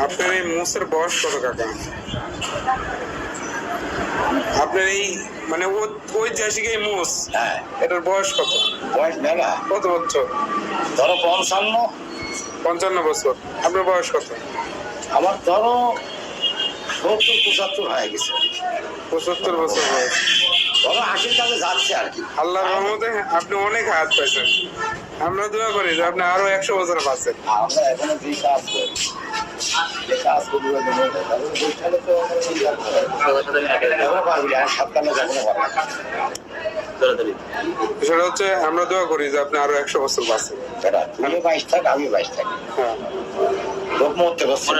আপনার এই মোষের বয়স কত কাকা? আপনার এই মানে ওই জার্সিকে এই মোষ, হ্যাঁ, এটার বয়স কত? বয়স মেলা কত বছর? ধরো 55। 55 বছর। আপনার বয়স কত? আমার ধরো 70-75 হয়ে গেছে। 75 বছর বয়স। ধরো 80-র কাছে যাচ্ছে আর কি। আল্লাহর রহমতে আপনি অনেক হায়াত পাইছেন। আমরা দোয়া করি যে আপনি আরো 100 বছর বাঁচেন। আমরা এখনো যে কাজ করি, যে কাজ করি বৈঠালে তো এখনো পারবি না, 7 কালে এখনো পারবি না। সেটা হচ্ছে আমরা দোয়া করি যে আপনি আরো 100 বছর বাঁচেন। বেটা, তুইও 22 থাক, আমিও 22 থাকি। হ্যাঁ। লোক মরতে বসছে।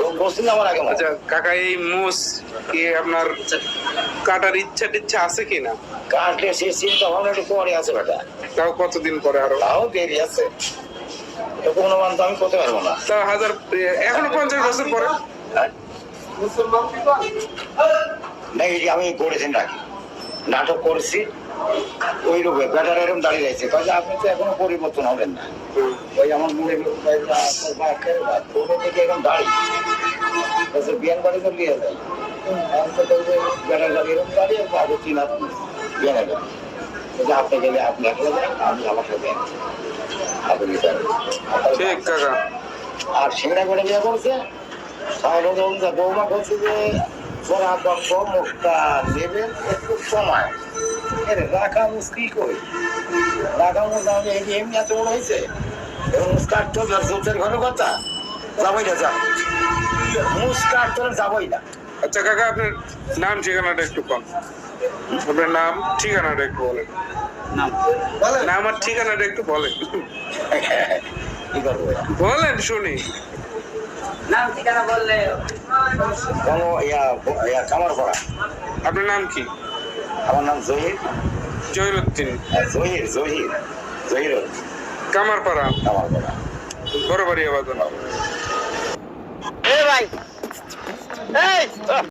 লোক বসছে না আমার আগে মরে। আচ্ছা কাকা, এই মোষ কি আপনার কাটার ইচ্ছা আছে কিনা? কাটলে সে চিন্তা ভাবনা একটু পরে আছে বেটা। তাও কতদিন পরে? আরো তাও দেরি আছে। তো কোনো মান তো আমি করতে পারবো না। তাও এখনো 50 বছর পরে। হ্যাঁ? না, এই যে আমি করেছেন রাখি, নাটক করছি ওই রূপে ব্যাটার এরকম দাঁড়িয়ে রয়েছে, কাজে আপনি তো এখনো পরিবর্তন হবেন না। ওই আমার মনে থেকে এরকম দাঁড়িয়ে বিয়ান বাড়ি তো নিয়ে যায়, ব্যাটার গাড়ি এরকম দাঁড়িয়ে আগে চিনা বিয়ানে যান, আপনি গেলে আপনি একলা যান, আমি আমার সাথে আপনি যান। ঠিক কাকা। আর সিংড়া করে বিয়ে করছে তাহলে বৌমা বলছে যে তোরা মুখটা নেবেন একটু সময় রাখা মুশকিল কই, রাখা মুখ আমি এমনি এত বড় হয়েছে এবং মুস্কাট তো জোটের ঘরে কথা যাবই না, যা মুস্কাট তো যাবই না। আচ্ছা কাকা, আপনার নাম ঠিকানাটা একটু কম। আপনার নাম ঠিকানাটা একটু বলেন। নাম আর ঠিকানাটা একটু বলেন। কি করবো বলেন শুনি। নাম ঠিকানা বললে কামার পড়া। আপনার নাম কি? আমার নাম জহির। জহিরুদ্দিন। জহির জহির জহির কামারপাড়া। কামার পড়া। বড় বাড়ি আবাদন। ভাই